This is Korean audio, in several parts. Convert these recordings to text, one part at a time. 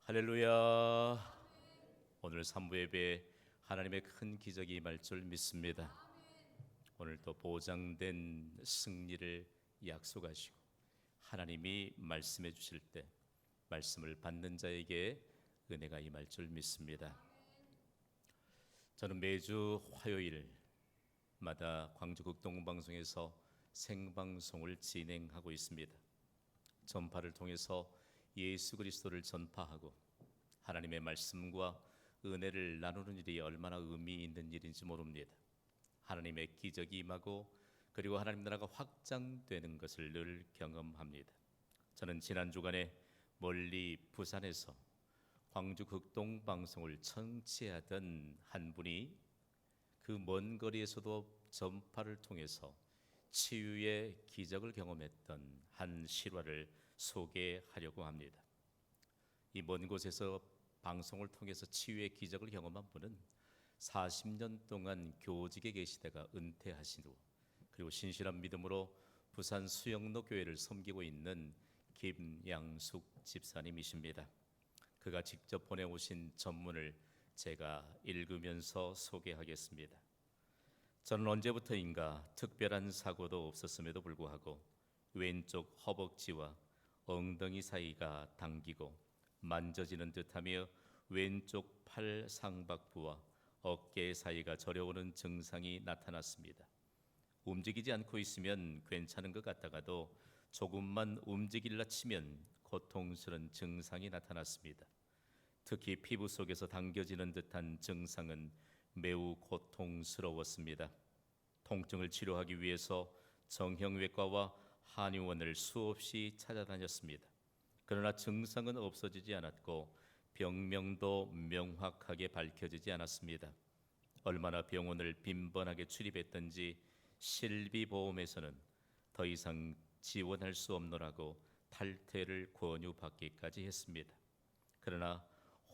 할렐루야. 오늘 3부 예배 하나님의 큰 기적이 임할 줄 믿습니다. 오늘 또 보장된 승리를 약속하시고 하나님이 말씀해 주실 때 말씀을 받는 자에게 은혜가 임할 줄 믿습니다. 저는 매주 화요일마다 광주 극동방송에서 생방송을 진행하고 있습니다. 전파를 통해서 예수 그리스도를 전파하고 하나님의 말씀과 은혜를 나누는 일이 얼마나 의미 있는 일인지 모릅니다. 하나님의 기적이 임하고 그리고 하나님 나라가 확장되는 것을 늘 경험합니다. 저는 지난 주간에 멀리 부산에서 광주 극동 방송을 청취하던 한 분이 그 먼 거리에서도 전파를 통해서 치유의 기적을 경험했던 한 실화를 소개하려고 합니다. 이 먼 곳에서 방송을 통해서 치유의 기적을 경험한 분은 40년 동안 교직에 계시다가 은퇴하신 후 그리고 신실한 믿음으로 부산 수영로 교회를 섬기고 있는 김양숙 집사님이십니다. 그가 직접 보내오신 전문을 제가 읽으면서 소개하겠습니다. 저는 언제부터인가 특별한 사고도 없었음에도 불구하고 왼쪽 허벅지와 엉덩이 사이가 당기고 만져지는 듯하며 왼쪽 팔 상박부와 어깨 사이가 저려오는 증상이 나타났습니다. 움직이지 않고 있으면 괜찮은 것 같다가도 조금만 움직일라 치면 고통스러운 증상이 나타났습니다. 특히 피부 속에서 당겨지는 듯한 증상은 매우 고통스러웠습니다. 통증을 치료하기 위해서 정형외과와 한의원을 수없이 찾아다녔습니다. 그러나 증상은 없어지지 않았고 병명도 명확하게 밝혀지지 않았습니다. 얼마나 병원을 빈번하게 출입했던지 실비보험에서는 더 이상 지원할 수 없노라고 탈퇴를 권유받기까지 했습니다. 그러나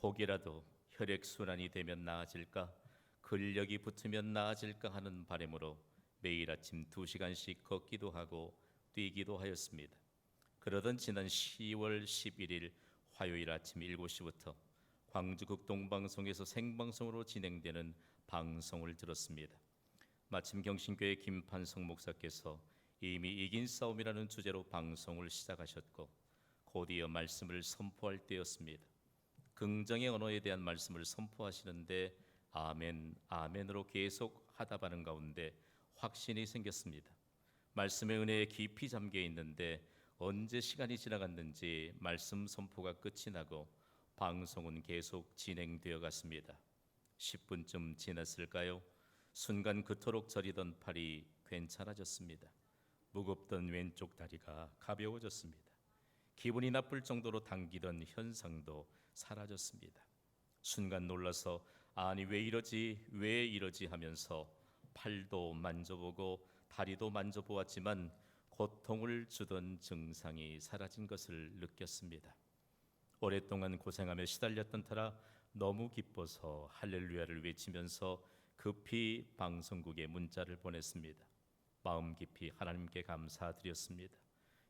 혹이라도 혈액순환이 되면 나아질까, 근력이 붙으면 나아질까 하는 바람으로 매일 아침 2시간씩 걷기도 하고 뛰기도 하였습니다. 그러던 지난 10월 11일 화요일 아침 7시부터 광주 극동방송에서 생방송으로 진행되는 방송을 들었습니다. 마침 경신교회 김판성 목사께서 이미 이긴 싸움이라는 주제로 방송을 시작하셨고 곧이어 말씀을 선포할 때였습니다. 긍정의 언어에 대한 말씀을 선포하시는데 아멘, 아멘으로 계속 하다바는 가운데 확신이 생겼습니다. 말씀의 은혜에 깊이 잠겨 있는데 언제 시간이 지나갔는지 말씀 선포가 끝이 나고 방송은 계속 진행되어 갔습니다. 10분쯤 지났을까요? 순간 그토록 저리던 팔이 괜찮아졌습니다. 무겁던 왼쪽 다리가 가벼워졌습니다. 기분이 나쁠 정도로 당기던 현상도 사라졌습니다. 순간 놀라서 아니 왜 이러지 하면서 팔도 만져보고 다리도 만져보았지만 고통을 주던 증상이 사라진 것을 느꼈습니다. 오랫동안 고생하며 시달렸던 터라 너무 기뻐서 할렐루야를 외치면서 급히 방송국에 문자를 보냈습니다. 마음 깊이 하나님께 감사드렸습니다.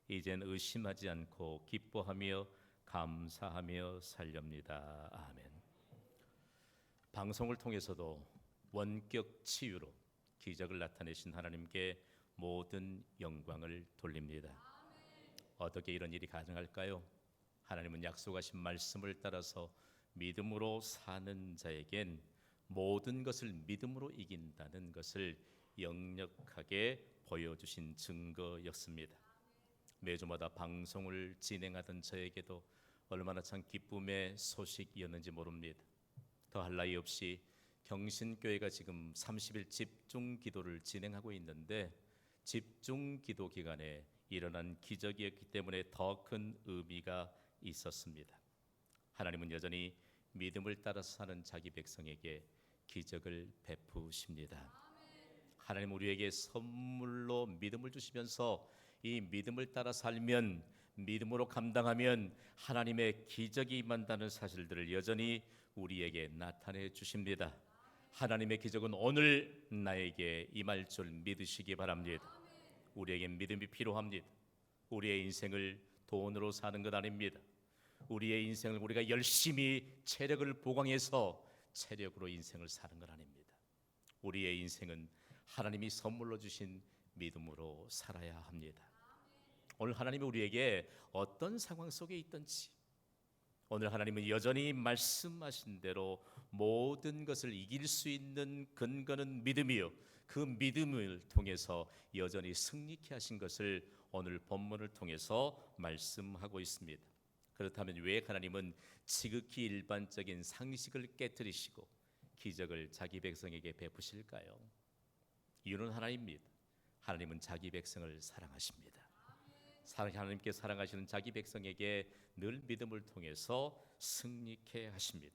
이젠 의심하지 않고 기뻐하며 감사하며 살렵니다. 아멘. 방송을 통해서도 원격 치유로 기적을 나타내신 하나님께 모든 영광을 돌립니다. 어떻게 이런 일이 가능할까요? 하나님은 약속하신 말씀을 따라서 믿음으로 사는 자에겐 모든 것을 믿음으로 이긴다는 것을 역력하게 보여주신 증거였습니다. 매주마다 방송을 진행하던 저에게도 얼마나 참 기쁨의 소식이었는지 모릅니다. 더할 나위 없이 경신교회가 지금 30일 집중 기도를 진행하고 있는데 집중 기도 기간에 일어난 기적이었기 때문에 더 큰 의미가 있었습니다. 하나님은 여전히 믿음을 따라서 사는 자기 백성에게 기적을 베푸십니다. 하나님 우리에게 선물로 믿음을 주시면서 이 믿음을 따라 살면 믿음으로 감당하면 하나님의 기적이 임한다는 사실들을 여전히 우리에게 나타내 주십니다. 하나님의 기적은 오늘 나에게 임할 줄 믿으시기 바랍니다. 우리에게 믿음이 필요합니다. 우리의 인생을 돈으로 사는 것 아닙니다. 우리의 인생을 우리가 열심히 체력을 보강해서 체력으로 인생을 사는 건 아닙니다. 우리의 인생은 하나님이 선물로 주신 믿음으로 살아야 합니다. 오늘 하나님이 우리에게 어떤 상황 속에 있든지, 오늘 하나님은 여전히 말씀하신 대로 모든 것을 이길 수 있는 근거는 믿음이요, 그 믿음을 통해서 여전히 승리케 하신 것을 오늘 본문을 통해서 말씀하고 있습니다. 그렇다면 왜 하나님은 지극히 일반적인 상식을 깨뜨리시고 기적을 자기 백성에게 베푸실까요? 이유는 하나입니다. 하나님은 자기 백성을 사랑하십니다. 하나님께 사랑하시는 자기 백성에게 늘 믿음을 통해서 승리케 하십니다.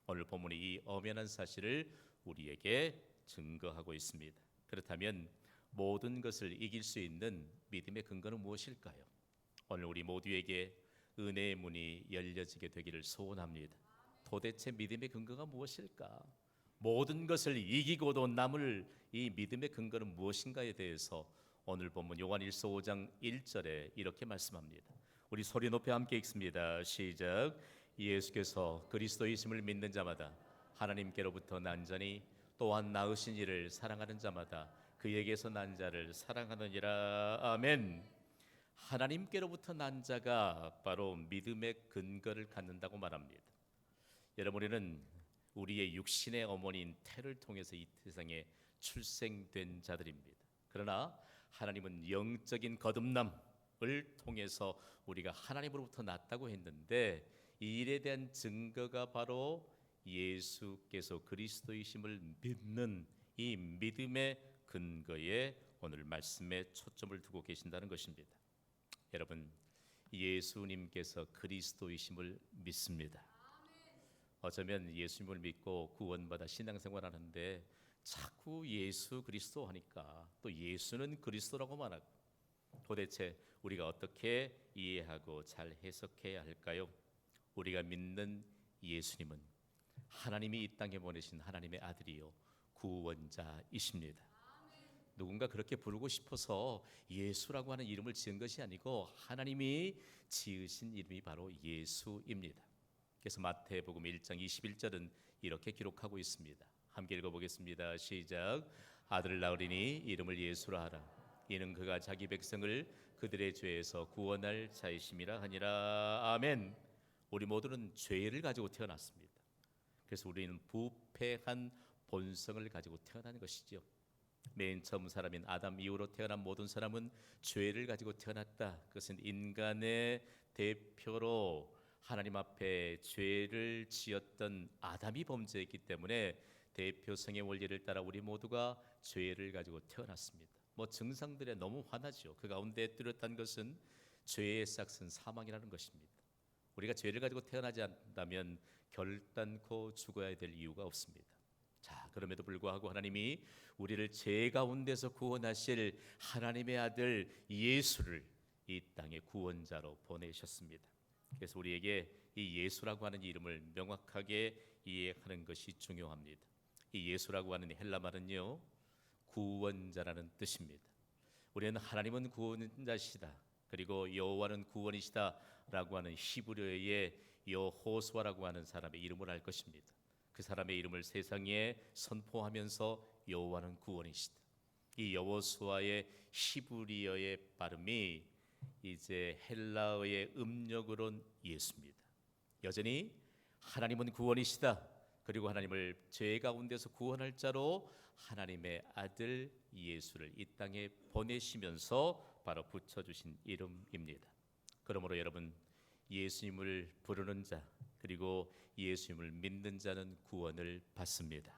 오늘 본문이 이 엄연한 사실을 우리에게 증거하고 있습니다. 그렇다면 모든 것을 이길 수 있는 믿음의 근거는 무엇일까요? 오늘 우리 모두에게 은혜의 문이 열려지게 되기를 소원합니다. 도대체 믿음의 근거가 무엇일까? 모든 것을 이기고도 남을 이 믿음의 근거는 무엇인가에 대해서 오늘 본문 요한일서 5장 1절에 이렇게 말씀합니다. 우리 소리 높여 함께 읽습니다. 시작. 예수께서 그리스도이심을 믿는 자마다 하나님께로부터 난 자니 또한 낳으신 이를 사랑하는 자마다 그에게서 난 자를 사랑하느니라. 아멘. 하나님께로부터 난 자가 바로 믿음의 근거를 갖는다고 말합니다. 여러분, 우리는 우리의 육신의 어머니인 태를 통해서 이 세상에 출생된 자들입니다. 그러나 하나님은 영적인 거듭남을 통해서 우리가 하나님으로부터 났다고 했는데, 이 일에 대한 증거가 바로 예수께서 그리스도이심을 믿는 이 믿음의 근거에 오늘 말씀에 초점을 두고 계신다는 것입니다. 여러분, 예수님께서 그리스도이심을 믿습니다. 어쩌면 예수님을 믿고 구원받아 신앙생활하는데 자꾸 예수 그리스도 하니까 또 예수는 그리스도라고 말하고, 도대체 우리가 어떻게 이해하고 잘 해석해야 할까요? 우리가 믿는 예수님은 하나님이 이 땅에 보내신 하나님의 아들이요 구원자이십니다. 누군가 그렇게 부르고 싶어서 예수라고 하는 이름을 지은 것이 아니고 하나님이 지으신 이름이 바로 예수입니다. 그래서 마태복음 1장 21절은 이렇게 기록하고 있습니다. 함께 읽어보겠습니다. 시작. 아들을 낳으리니 이름을 예수라 하라. 이는 그가 자기 백성을 그들의 죄에서 구원할 자이심이라 하니라. 아멘. 우리 모두는 죄를 가지고 태어났습니다. 그래서 우리는 부패한 본성을 가지고 태어난 것이죠. 맨 처음 사람인 아담 이후로 태어난 모든 사람은 죄를 가지고 태어났다. 그것은 인간의 대표로 하나님 앞에 죄를 지었던 아담이 범죄했기 때문에 대표성의 원리를 따라 우리 모두가 죄를 가지고 태어났습니다. 증상들에 너무 화나죠. 그 가운데 뚜렷한 것은 죄의 싹은 사망이라는 것입니다. 우리가 죄를 가지고 태어나지 않는다면 결단코 죽어야 될 이유가 없습니다. 자, 그럼에도 불구하고 하나님이 우리를 죄 가운데서 구원하실 하나님의 아들 예수를 이 땅에 구원자로 보내셨습니다. 그래서 우리에게 이 예수라고 하는 이름을 명확하게 이해하는 것이 중요합니다. 이 예수라고 하는 헬라 말은요, 구원자라는 뜻입니다. 우리는 하나님은 구원자시다, 그리고 여호와는 구원이시다라고 하는 히브리어의 여호수아라고 하는 사람의 이름을 알 것입니다. 그 사람의 이름을 세상에 선포하면서 여호와는 구원이시다. 이 여호수아의 히브리어의 발음이 이제 헬라어의 음력으로는 예수입니다. 여전히 하나님은 구원이시다, 그리고 하나님을 죄 가운데서 구원할 자로 하나님의 아들 예수를 이 땅에 보내시면서 바로 붙여주신 이름입니다. 그러므로 여러분, 예수님을 부르는 자, 그리고 예수님을 믿는 자는 구원을 받습니다.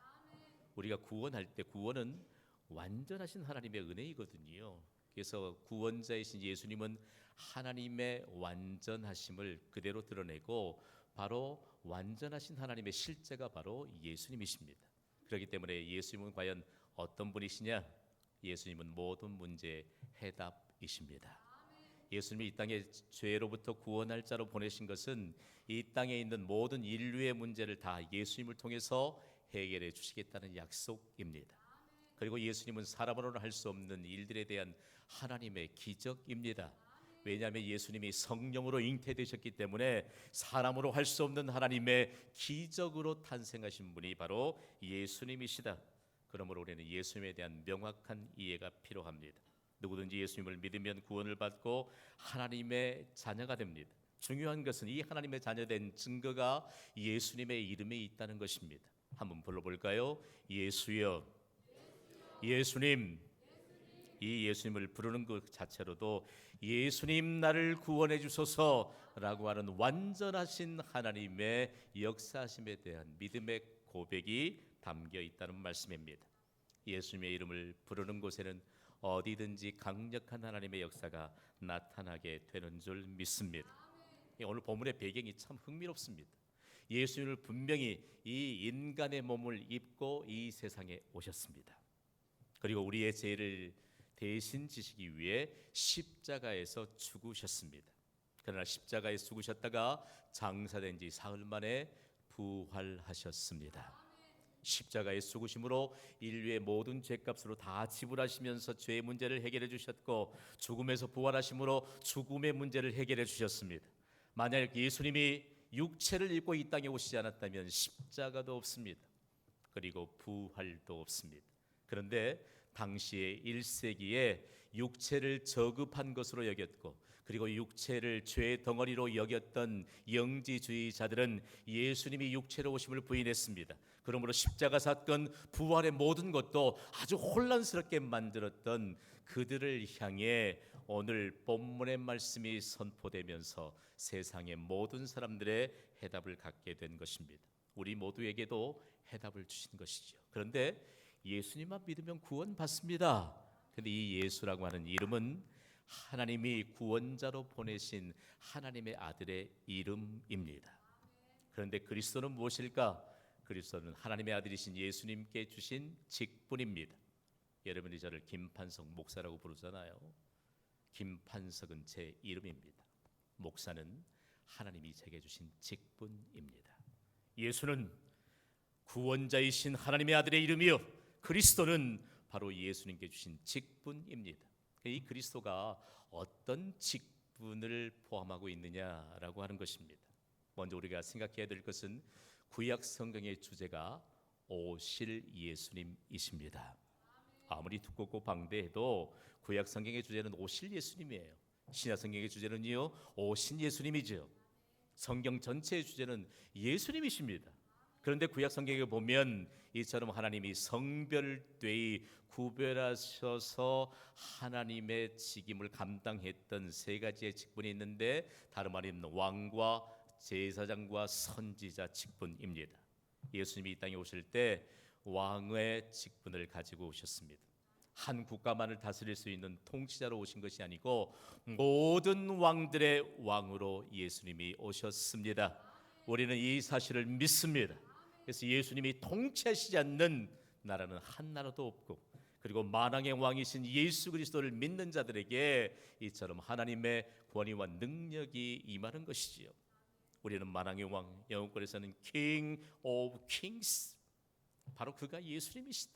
우리가 구원할 때 구원은 완전하신 하나님의 은혜이거든요. 그래서 구원자이신 예수님은 하나님의 완전하심을 그대로 드러내고 바로 완전하신 하나님의 실제가 바로 예수님이십니다. 그렇기 때문에 예수님은 과연 어떤 분이시냐? 예수님은 모든 문제의 해답이십니다. 예수님이 이 땅에 죄로부터 구원할 자로 보내신 것은 이 땅에 있는 모든 인류의 문제를 다 예수님을 통해서 해결해 주시겠다는 약속입니다. 그리고 예수님은 사람으로는 할 수 없는 일들에 대한 하나님의 기적입니다. 왜냐하면 예수님이 성령으로 잉태되셨기 때문에 사람으로 할 수 없는 하나님의 기적으로 탄생하신 분이 바로 예수님이시다. 그러므로 우리는 예수님에 대한 명확한 이해가 필요합니다. 누구든지 예수님을 믿으면 구원을 받고 하나님의 자녀가 됩니다. 중요한 것은 이 하나님의 자녀된 증거가 예수님의 이름에 있다는 것입니다. 한번 불러볼까요? 예수여, 예수님. 이 예수님을 부르는 것 자체로도 예수님 나를 구원해 주소서라고 하는 완전하신 하나님의 역사하심에 대한 믿음의 고백이 담겨 있다는 말씀입니다. 예수님의 이름을 부르는 곳에는 어디든지 강력한 하나님의 역사가 나타나게 되는 줄 믿습니다. 오늘 본문의 배경이 참 흥미롭습니다. 예수님을 분명히 이 인간의 몸을 입고 이 세상에 오셨습니다. 그리고 우리의 죄를 대신 지시기 위해 십자가에서 죽으셨습니다. 그러나 십자가에 죽으셨다가 장사된 지 사흘 만에 부활하셨습니다. 십자가의 죽으심으로 인류의 모든 죄값으로 다 지불하시면서 죄의 문제를 해결해 주셨고, 죽음에서 부활하심으로 죽음의 문제를 해결해 주셨습니다. 만약 예수님이 육체를 입고 이 땅에 오시지 않았다면 십자가도 없습니다. 그리고 부활도 없습니다. 그런데 당시의 1세기에 육체를 저급한 것으로 여겼고, 그리고 육체를 죄의 덩어리로 여겼던 영지주의자들은 예수님이 육체로 오심을 부인했습니다. 그러므로 십자가 사건, 부활의 모든 것도 아주 혼란스럽게 만들었던 그들을 향해 오늘 본문의 말씀이 선포되면서 세상의 모든 사람들의 해답을 갖게 된 것입니다. 우리 모두에게도 해답을 주신 것이죠. 그런데 예수님만 믿으면 구원받습니다. 그런데 이 예수라고 하는 이름은 하나님이 구원자로 보내신 하나님의 아들의 이름입니다. 그런데 그리스도는 무엇일까? 그리스도는 하나님의 아들이신 예수님께 주신 직분입니다. 여러분이 저를 김판석 목사라고 부르잖아요. 김판석은 제 이름입니다. 목사는 하나님이 제게 주신 직분입니다. 예수는 구원자이신 하나님의 아들의 이름이요, 그리스도는 바로 예수님께 주신 직분입니다. 이 그리스도가 어떤 직분을 포함하고 있느냐라고 하는 것입니다. 먼저 우리가 생각해야 될 것은 구약 성경의 주제가 오실 예수님이십니다. 아무리 두껍고 방대해도 구약 성경의 주제는 오실 예수님이에요. 신약 성경의 주제는요, 오신 예수님이죠. 성경 전체의 주제는 예수님이십니다. 그런데 구약 성경에 보면 이처럼 하나님이 성별되이 구별하셔서 하나님의 직임을 감당했던 세 가지의 직분이 있는데, 다름 아닌 왕과 제사장과 선지자 직분입니다. 예수님이 이 땅에 오실 때 왕의 직분을 가지고 오셨습니다. 한 국가만을 다스릴 수 있는 통치자로 오신 것이 아니고 모든 왕들의 왕으로 예수님이 오셨습니다. 우리는 이 사실을 믿습니다. 그래서 예수님이 통치하시지 않는 나라는 한 나라도 없고, 그리고 만왕의 왕이신 예수 그리스도를 믿는 자들에게 이처럼 하나님의 권위와 능력이 임하는 것이지요. 우리는 만왕의 왕, 영어권에서는 King of Kings, 바로 그가 예수님이시다.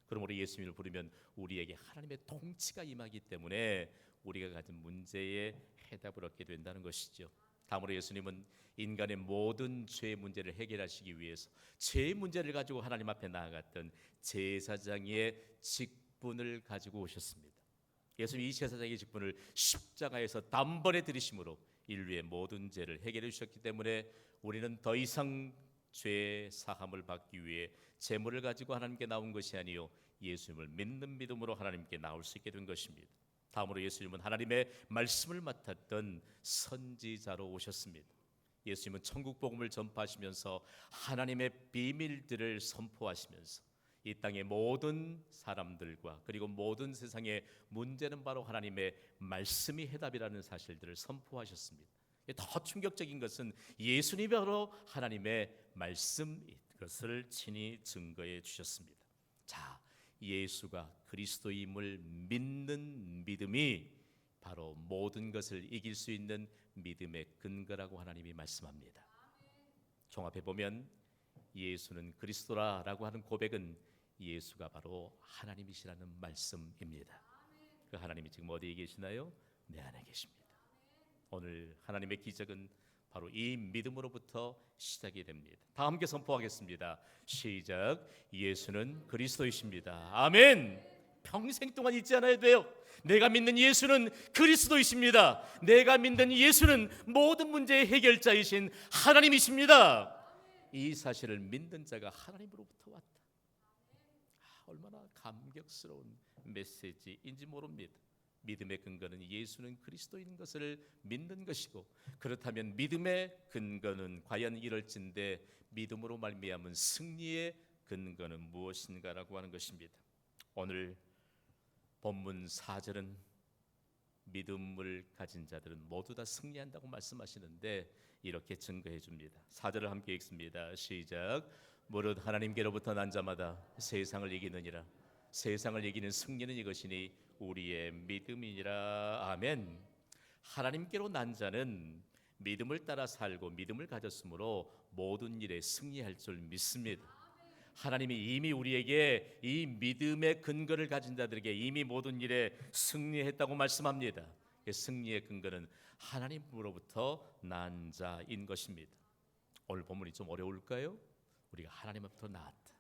그러므로 예수님을 부르면 우리에게 하나님의 통치가 임하기 때문에 우리가 가진 문제에 해답을 얻게 된다는 것이죠. 다음으로 예수님은 인간의 모든 죄의 문제를 해결하시기 위해서 죄의 문제를 가지고 하나님 앞에 나아갔던 제사장의 직분을 가지고 오셨습니다. 예수님이 이 제사장의 직분을 십자가에서 단번에 들이심으로 인류의 모든 죄를 해결해 주셨기 때문에 우리는 더 이상 죄 사함을 받기 위해 제물을 가지고 하나님께 나온 것이 아니요, 예수님을 믿는 믿음으로 하나님께 나올 수 있게 된 것입니다. 다음으로 예수님은 하나님의 말씀을 맡았던 선지자로 오셨습니다. 예수님은 천국 복음을 전파하시면서 하나님의 비밀들을 선포하시면서 이 땅의 모든 사람들과 그리고 모든 세상의 문제는 바로 하나님의 말씀이 해답이라는 사실들을 선포하셨습니다. 더 충격적인 것은 예수님이 바로 하나님의 말씀, 이것을 친히 증거해 주셨습니다. 자, 예수가 그리스도임을 믿는 믿음이 바로 모든 것을 이길 수 있는 믿음의 근거라고 하나님이 말씀합니다. 종합해 보면 예수는 그리스도라라고 하는 고백은 예수가 바로 하나님이시라는 말씀입니다. 그 하나님이 지금 어디에 계시나요? 내 안에 계십니다. 오늘 하나님의 기적은 바로 이 믿음으로부터 시작이 됩니다. 다 함께 선포하겠습니다. 시작. 예수는 그리스도이십니다. 아멘. 평생 동안 잊지 않아야 돼요. 내가 믿는 예수는 그리스도이십니다. 내가 믿는 예수는 모든 문제의 해결자이신 하나님이십니다. 이 사실을 믿는 자가 하나님으로부터 왔다. 얼마나 감격스러운 메시지인지 모릅니다. 믿음의 근거는 예수는 그리스도인 것을 믿는 것이고, 그렇다면 믿음의 근거는 과연 이럴진데 믿음으로 말미암은 승리의 근거는 무엇인가라고 하는 것입니다. 오늘 본문 4절은 믿음을 가진 자들은 모두 다 승리한다고 말씀하시는데 이렇게 증거해 줍니다. 4절을 함께 읽습니다. 시작. 무릇 하나님께로부터 난 자마다 세상을 이기느니라. 세상을 이기는 승리는 이것이니 우리의 믿음이니라. 아멘. 하나님께로 난 자는 믿음을 따라 살고 믿음을 가졌으므로 모든 일에 승리할 줄 믿습니다. 하나님이 이미 우리에게 이 믿음의 근거를 가진 자들에게 이미 모든 일에 승리했다고 말씀합니다. 승리의 근거는 하나님으로부터 난 자인 것입니다. 오늘 본문이 좀 어려울까요? 우리가 하나님으로부터 나왔다.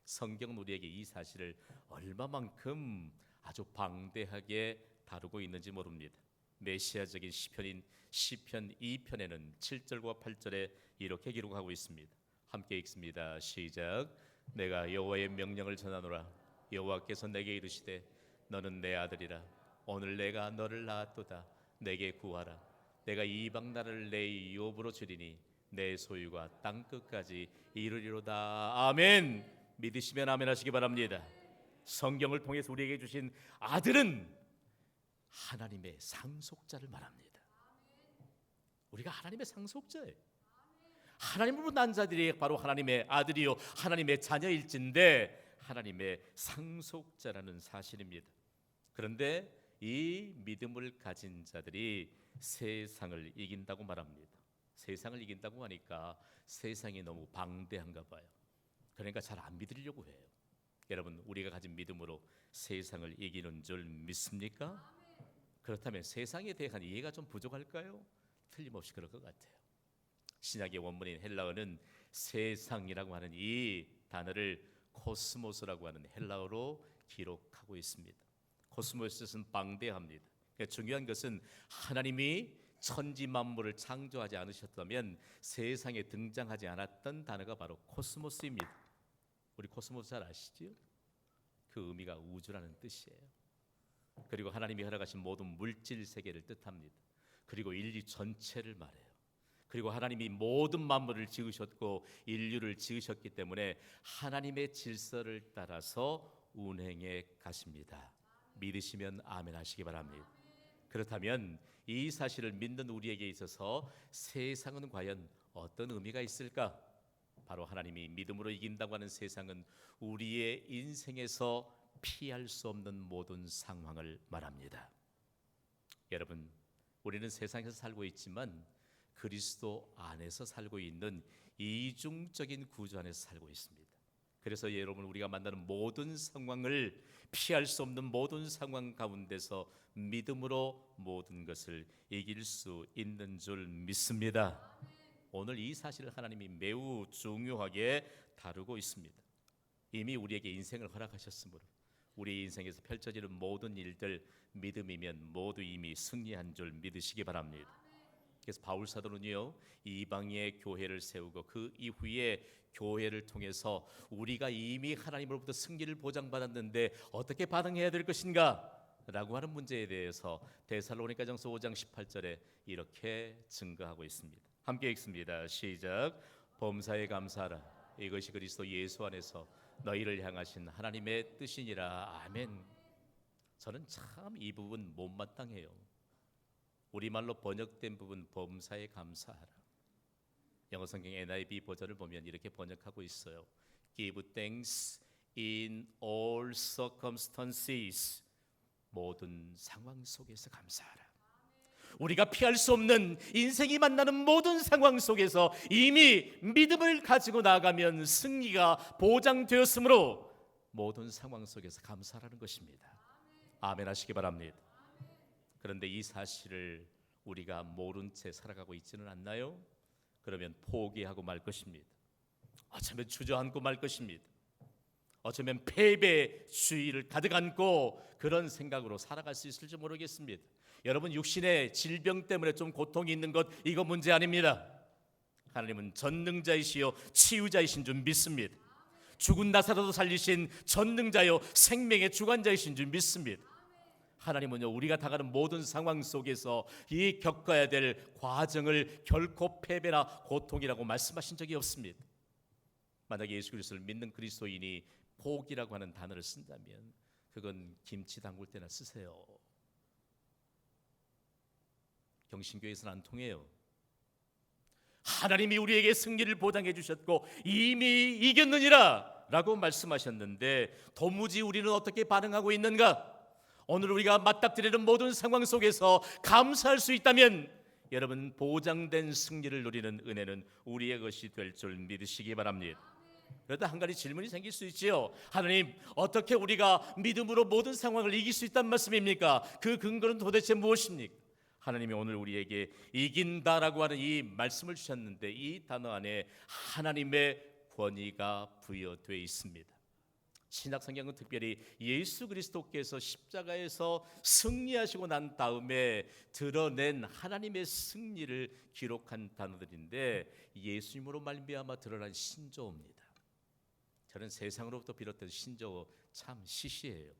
성경은 우리에게 이 사실을 얼마만큼 아주 방대하게 다루고 있는지 모릅니다. 메시아적인 시편인 시편 2편에는 7절과 8절에 이렇게 기록하고 있습니다. 함께 읽습니다. 시작. 내가 여호와의 명령을 전하노라. 여호와께서 내게 이르시되 너는 내 아들이라. 오늘 내가 너를 낳았도다. 내게 구하라. 내가 이방 나라를 내 유업으로 주리니 내 소유가 땅 끝까지 이르리로다. 아멘. 믿으시면 아멘 하시기 바랍니다. 성경을 통해서 우리에게 주신 아들은 하나님의 상속자를 말합니다. 우리가 하나님의 상속자예요. 하나님으로 난 자들이 바로 하나님의 아들이요 하나님의 자녀일진데 하나님의 상속자라는 사실입니다. 그런데 이 믿음을 가진 자들이 세상을 이긴다고 말합니다. 세상을 이긴다고 하니까 세상이 너무 방대한가 봐요. 그러니까 잘 안 믿으려고 해요. 여러분, 우리가 가진 믿음으로 세상을 이기는 줄 믿습니까? 그렇다면 세상에 대한 이해가 좀 부족할까요? 틀림없이 그럴 것 같아요. 신약의 원문인 헬라어는 세상이라고 하는 이 단어를 코스모스라고 하는 헬라어로 기록하고 있습니다. 코스모스는 방대합니다. 그러니까 중요한 것은 하나님이 천지 만물을 창조하지 않으셨다면 세상에 등장하지 않았던 단어가 바로 코스모스입니다. 우리 코스모스 잘 아시죠? 그 의미가 우주라는 뜻이에요. 그리고 하나님이 허락하신 모든 물질 세계를 뜻합니다. 그리고 인류 전체를 말해요. 그리고 하나님이 모든 만물을 지으셨고 인류를 지으셨기 때문에 하나님의 질서를 따라서 운행해 가십니다. 믿으시면 아멘 하시기 바랍니다. 그렇다면 이 사실을 믿는 우리에게 있어서 세상은 과연 어떤 의미가 있을까? 바로 하나님이 믿음으로 이긴다고 하는 세상은 우리의 인생에서 피할 수 없는 모든 상황을 말합니다. 여러분, 우리는 세상에서 살고 있지만 그리스도 안에서 살고 있는 이중적인 구조 안에서 살고 있습니다. 그래서 여러분, 우리가 만나는 모든 상황을 피할 수 없는 모든 상황 가운데서 믿음으로 모든 것을 이길 수 있는 줄 믿습니다. 오늘 이 사실을 하나님이 매우 중요하게 다루고 있습니다. 이미 우리에게 인생을 허락하셨으므로 우리 인생에서 펼쳐지는 모든 일들 믿음이면 모두 이미 승리한 줄 믿으시기 바랍니다. 그래서 바울 사도는요, 이방의 교회를 세우고 그 이후에 교회를 통해서 우리가 이미 하나님으로부터 승리를 보장받았는데 어떻게 반응해야 될 것인가 라고 하는 문제에 대해서 데살로니가전서 5장 18절에 이렇게 증거하고 있습니다. 함께 읽습니다. 시작. 범사에 감사하라. 이것이 그리스도 예수 안에서 너희를 향하신 하나님의 뜻이니라. 아멘. 저는 참 이 부분 못마땅해요. 우리말로 번역된 부분 범사에 감사하라. 영어 성경 NIV 버전을 보면 이렇게 번역하고 있어요. Give thanks in all circumstances. 모든 상황 속에서 감사하라. 우리가 피할 수 없는 인생이 만나는 모든 상황 속에서 이미 믿음을 가지고 나가면 승리가 보장되었으므로 모든 상황 속에서 감사하라는 것입니다. 아멘 하시기 바랍니다. 그런데 이 사실을 우리가 모른 채 살아가고 있지는 않나요? 그러면 포기하고 말 것입니다. 어쩌면 주저앉고 말 것입니다. 어쩌면 패배주의를 가득 안고 그런 생각으로 살아갈 수 있을지 모르겠습니다. 여러분, 육신의 질병 때문에 좀 고통이 있는 것, 이거 문제 아닙니다. 하나님은 전능자이시요 치유자이신 줄 믿습니다. 죽은 나사로도 살리신 전능자요 생명의 주관자이신 줄 믿습니다. 하나님은요, 우리가 당하는 모든 상황 속에서 이 겪어야 될 과정을 결코 패배나 고통이라고 말씀하신 적이 없습니다. 만약에 예수 그리스도를 믿는 그리스도인이 포기라고 하는 단어를 쓴다면 그건 김치 담글 때나 쓰세요. 경신교에서는 안 통해요. 하나님이 우리에게 승리를 보장해 주셨고 이미 이겼느니라 라고 말씀하셨는데 도무지 우리는 어떻게 반응하고 있는가? 오늘 우리가 맞닥뜨리는 모든 상황 속에서 감사할 수 있다면 여러분, 보장된 승리를 누리는 은혜는 우리의 것이 될 줄 믿으시기 바랍니다. 그러다 한 가지 질문이 생길 수 있지요. 하나님, 어떻게 우리가 믿음으로 모든 상황을 이길 수 있다는 말씀입니까? 그 근거는 도대체 무엇입니까? 하나님이 오늘 우리에게 이긴다라고 하는 이 말씀을 주셨는데 이 단어 안에 하나님의 권위가 부여되어 있습니다. 신약성경은 특별히 예수 그리스도께서 십자가에서 승리하시고 난 다음에 드러낸 하나님의 승리를 기록한 단어들인데 예수님으로 말미암아 드러난 신조어입니다. 저는 세상으로부터 비롯된 신조어 참 시시해요.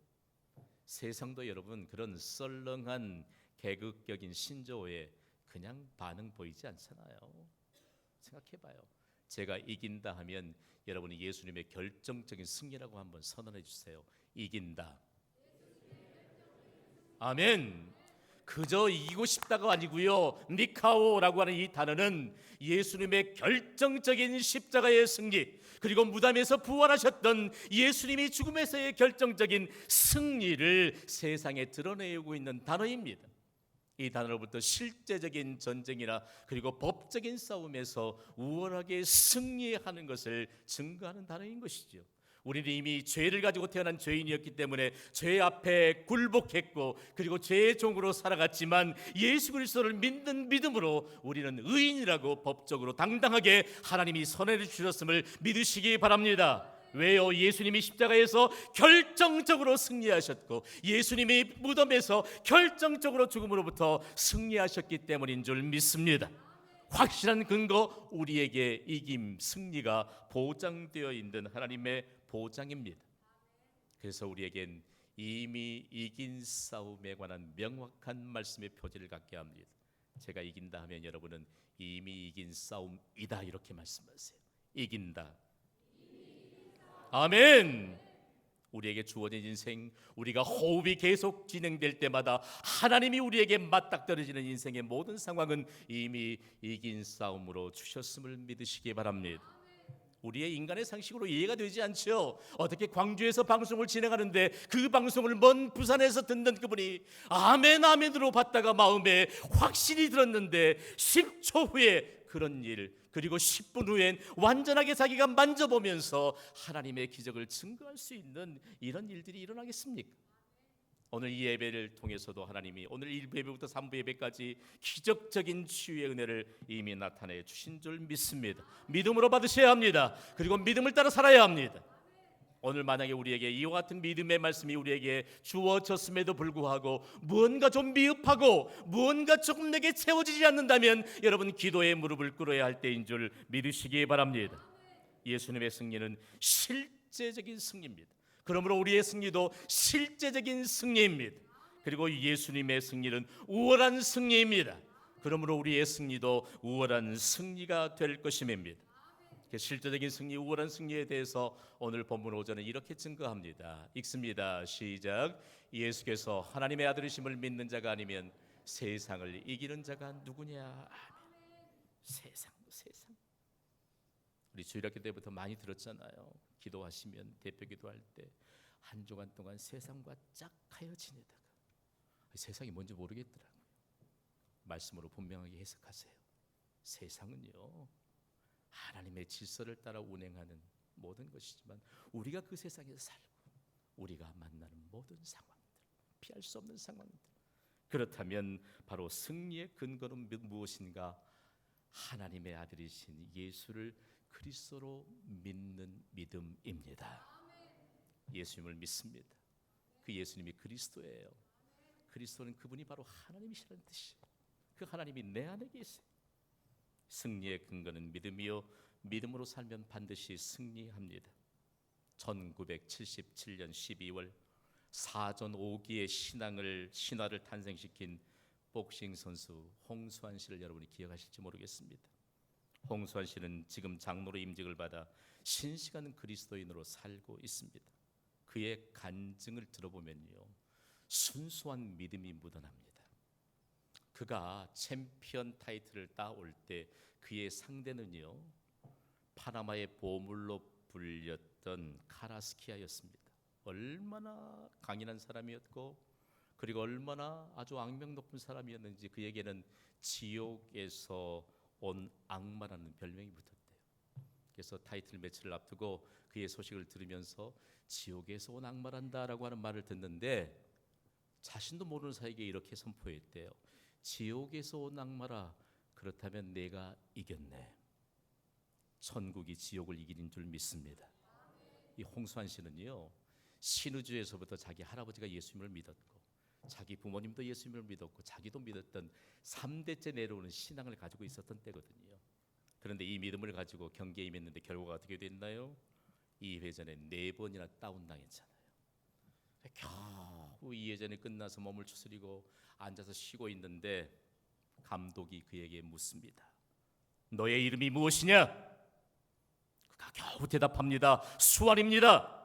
세상도 여러분 그런 썰렁한 개극적인 신조어에 그냥 반응 보이지 않잖아요. 생각해봐요. 제가 이긴다 하면 여러분이 예수님의 결정적인 승리라고 한번 선언해 주세요. 이긴다. 아멘. 그저 이기고 싶다가 아니고요. 니카오라고 하는 이 단어는 예수님의 결정적인 십자가의 승리, 그리고 무덤에서 부활하셨던 예수님이 죽음에서의 결정적인 승리를 세상에 드러내고 있는 단어입니다. 이 단어로부터 실제적인 전쟁이나 그리고 법적인 싸움에서 우월하게 승리하는 것을 증거하는 단어인 것이죠. 우리는 이미 죄를 가지고 태어난 죄인이었기 때문에 죄 앞에 굴복했고 그리고 죄의 종으로 살아갔지만 예수 그리스도를 믿는 믿음으로 우리는 의인이라고 법적으로 당당하게 하나님이 선언해 주셨음을 믿으시기 바랍니다. 왜요? 예수님이 십자가에서 결정적으로 승리하셨고 예수님이 무덤에서 결정적으로 죽음으로부터 승리하셨기 때문인 줄 믿습니다. 확실한 근거, 우리에게 이김, 승리가 보장되어 있는 하나님의 보장입니다. 그래서 우리에겐 이미 이긴 싸움에 관한 명확한 말씀의 표지를 갖게 합니다. 제가 이긴다 하면 여러분은 이미 이긴 싸움이다 이렇게 말씀하세요. 이긴다. 아멘. 우리에게 주어진 인생, 우리가 호흡이 계속 진행될 때마다 하나님이 우리에게 맞닥뜨려지는 인생의 모든 상황은 이미 이긴 싸움으로 주셨음을 믿으시기 바랍니다. 우리의 인간의 상식으로 이해가 되지 않죠. 어떻게 광주에서 방송을 진행하는데 그 방송을 먼 부산에서 듣는 그분이 아멘 아멘으로 받다가 마음에 확신이 들었는데 10초 후에 그런 일, 그리고 10분 후엔 완전하게 자기가 만져보면서 하나님의 기적을 증거할 수 있는 이런 일들이 일어나겠습니까? 오늘 이 예배를 통해서도 하나님이 오늘 1부 예배부터 3부 예배까지 기적적인 치유의 은혜를 이미 나타내 주신 줄 믿습니다. 믿음으로 받으셔야 합니다. 그리고 믿음을 따라 살아야 합니다. 오늘 만약에 우리에게 이와 같은 믿음의 말씀이 우리에게 주어졌음에도 불구하고 무언가 좀 미흡하고 무언가 조금 내게 채워지지 않는다면 여러분 기도의 무릎을 꿇어야 할 때인 줄 믿으시기 바랍니다. 예수님의 승리는 실제적인 승리입니다. 그러므로 우리의 승리도 실제적인 승리입니다. 그리고 예수님의 승리는 우월한 승리입니다. 그러므로 우리의 승리도 우월한 승리가 될 것임입니다. 실제적인 승리, 우월한 승리에 대해서 오늘 본문 5절은 이렇게 증거합니다. 읽습니다. 시작. 예수께서 하나님의 아들이심을 믿는 자가 아니면 세상을 이기는 자가 누구냐. 아멘. 세상. 우리 주일학교 때부터 많이 들었잖아요. 기도하시면 대표 기도할 때 한 주간 동안 세상과 짝하여 지내다가 세상이 뭔지 모르겠더라고요. 말씀으로 분명하게 해석하세요. 세상은요 하나님의 질서를 따라 운행하는 모든 것이지만 우리가 그 세상에서 살고 우리가 만나는 모든 상황들, 피할 수 없는 상황들, 그렇다면 바로 승리의 근거는 무엇인가? 하나님의 아들이신 예수를 그리스도로 믿는 믿음입니다. 예수님을 믿습니다. 그 예수님이 그리스도예요. 그리스도는 그분이 바로 하나님이시라는 뜻이에요. 그 하나님이 내 안에 계세요. 승리의 근거는 믿음이요, 믿음으로 살면 반드시 승리합니다. 1977년 12월 사전 5기의 신화를 탄생시킨 복싱 선수 홍수환 씨를 여러분이 기억하실지 모르겠습니다. 홍수환 씨는 지금 장로로 임직을 받아 신실한 그리스도인으로 살고 있습니다. 그의 간증을 들어보면요, 순수한 믿음이 묻어납니다. 그가 챔피언 타이틀을 따올 때 그의 상대는요, 파나마의 보물로 불렸던 카라스키아였습니다. 얼마나 강인한 사람이었고, 그리고 얼마나 아주 악명 높은 사람이었는지 그에게는 지옥에서 온 악마라는 별명이 붙었대요. 그래서 타이틀 매치를 앞두고 그의 소식을 들으면서 지옥에서 온 악마란다라고 하는 말을 듣는데, 자신도 모르는 사이에 이렇게 선포했대요. 지옥에서 온 악마라, 그렇다면 내가 이겼네. 천국이 지옥을 이기는 줄 믿습니다. 이 홍수환 씨는요, 신우주에서부터 자기 할아버지가 예수님을 믿었고, 자기 부모님도 예수님을 믿었고, 자기도 믿었던 3대째 내려오는 신앙을 가지고 있었던 때거든요. 그런데 이 믿음을 가지고 경기에 임했는데 결과가 어떻게 됐나요? 2회전에 4번이나 다운당했잖아요. 겨우 2회전이 끝나서 몸을 추스리고 앉아서 쉬고 있는데 감독이 그에게 묻습니다. 너의 이름이 무엇이냐? 그가 겨우 대답합니다. 수환입니다.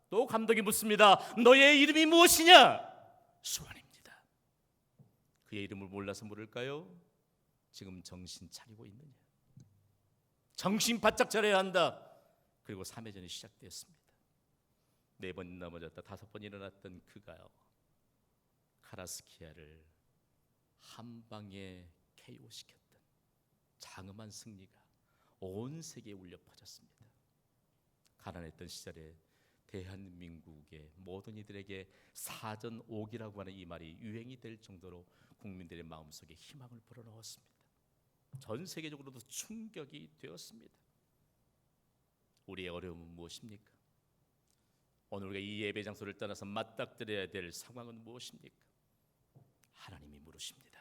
또 감독이 묻습니다. 너의 이름이 무엇이냐? 수환입니다. 그의 이름을 몰라서 물을까요? 지금 정신 차리고 있느냐? 정신 바짝 차려야 한다. 그리고 3회전이 시작되었습니다. 4번 넘어졌다 5번 일어났던 그가요, 카라스키아를 한 방에 KO시켰던 장엄한 승리가 온 세계에 울려 퍼졌습니다. 가난했던 시절에 대한민국의 모든 이들에게 사전 5기라고 하는 이 말이 유행이 될 정도로 국민들의 마음속에 희망을 불어넣었습니다. 전 세계적으로도 충격이 되었습니다. 우리의 어려움은 무엇입니까? 오늘 우리가 이 예배 장소를 떠나서 맞닥뜨려야 될 상황은 무엇입니까? 하나님이 물으십니다.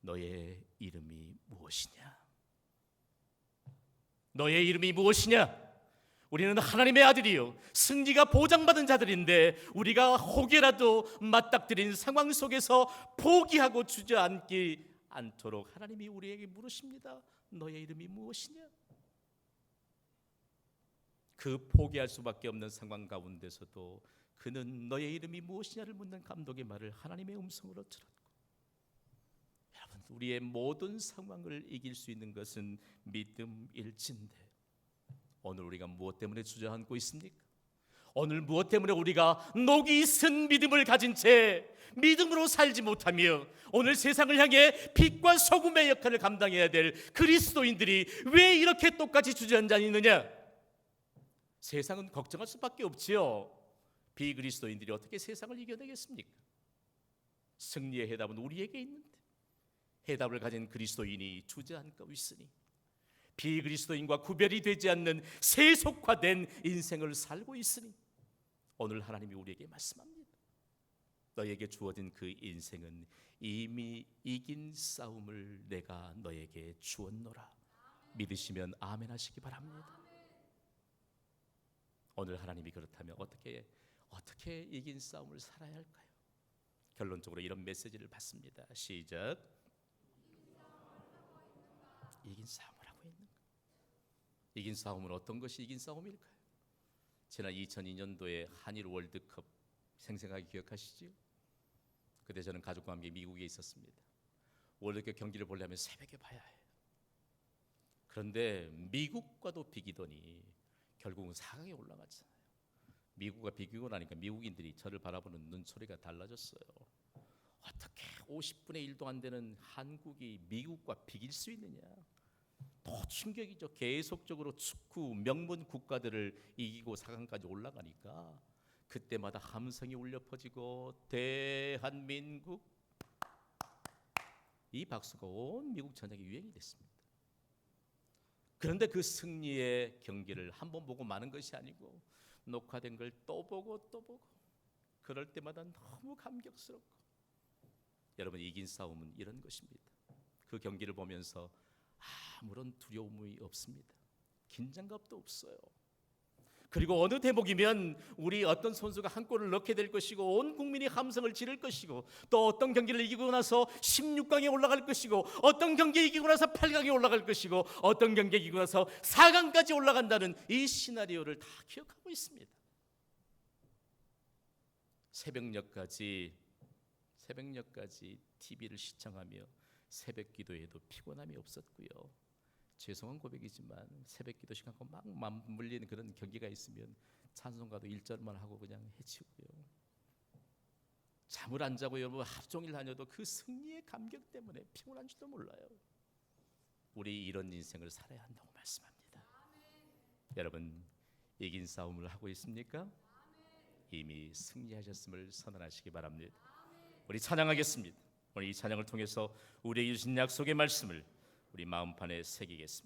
너의 이름이 무엇이냐? 너의 이름이 무엇이냐? 우리는 하나님의 아들이요, 승리가 보장받은 자들인데 우리가 혹여라도 맞닥뜨린 상황 속에서 포기하고 주저앉지 않도록 하나님이 우리에게 물으십니다. 너의 이름이 무엇이냐? 그 포기할 수밖에 없는 상황 가운데서도 그는 너의 이름이 무엇이냐를 묻는 감독의 말을 하나님의 음성으로 들었고, 여러분, 우리의 모든 상황을 이길 수 있는 것은 믿음일진데 오늘 우리가 무엇 때문에 주저앉고 있습니까? 오늘 무엇 때문에 우리가 녹이 쓴 믿음을 가진 채 믿음으로 살지 못하며 오늘 세상을 향해 빛과 소금의 역할을 감당해야 될 그리스도인들이 왜 이렇게 똑같이 주저앉아 있느냐? 세상은 걱정할 수밖에 없지요. 비그리스도인들이 어떻게 세상을 이겨내겠습니까? 승리의 해답은 우리에게 있는데 해답을 가진 그리스도인이 주저앉고 있으니 비그리스도인과 구별이 되지 않는 세속화된 인생을 살고 있으니 오늘 하나님이 우리에게 말씀합니다. 너에게 주어진 그 인생은 이미 이긴 싸움을 내가 너에게 주었노라. 믿으시면 아멘 하시기 바랍니다. 오늘 하나님이 그렇다면 어떻게 이긴 싸움을 살아야 할까요? 결론적으로 이런 메시지를 받습니다. 시작. 이긴 싸움을 하고 있는가? 이긴 싸움은 어떤 것이 이긴 싸움일까요? 지난 2002년도에 한일 월드컵 생생하게 기억하시지요? 그때 저는 가족과 함께 미국에 있었습니다. 월드컵 경기를 보려면 새벽에 봐야 해요. 그런데 미국과도 비기더니 결국은 4강에 올라갔잖아요. 미국과 비기고 나니까 미국인들이 저를 바라보는 눈초리가 달라졌어요. 어떻게 50분의 1도 안 되는 한국이 미국과 비길 수 있느냐? 더 충격이죠. 계속적으로 축구 명문 국가들을 이기고 4강까지 올라가니까 그때마다 함성이 울려 퍼지고 대한민국 이 박수가 온 미국 전역에 유행이 됐습니다. 그런데 그 승리의 경기를 한 번 보고 마는 것이 아니고 녹화된 걸 또 보고 또 보고, 그럴 때마다 너무 감격스럽고, 여러분, 이긴 싸움은 이런 것입니다. 그 경기를 보면서 아무런 두려움이 없습니다. 긴장감도 없어요. 그리고 어느 대목이면 우리 어떤 선수가 한 골을 넣게 될 것이고 온 국민이 함성을 지를 것이고, 또 어떤 경기를 이기고 나서 16강에 올라갈 것이고, 어떤 경기 이기고 나서 8강에 올라갈 것이고, 어떤 경기 이기고 나서 4강까지 올라간다는 이 시나리오를 다 기억하고 있습니다. 새벽녘까지 TV를 시청하며 새벽 기도에도 피곤함이 없었고요. 죄송한 고백이지만 새벽 기도 시간과 막 맞물리는 그런 경기가 있으면 찬송가도 1절만 하고 그냥 해치고요. 잠을 안 자고 여러분 하루 종일 다녀도 그 승리의 감격 때문에 피곤한 줄도 몰라요. 우리 이런 인생을 살아야 한다고 말씀합니다. 여러분, 이긴 싸움을 하고 있습니까? 이미 승리하셨음을 선언하시기 바랍니다. 우리 찬양하겠습니다. 오늘 이 찬양을 통해서 우리에게 주신 약속의 말씀을 우리 마음판에 새기겠습니다.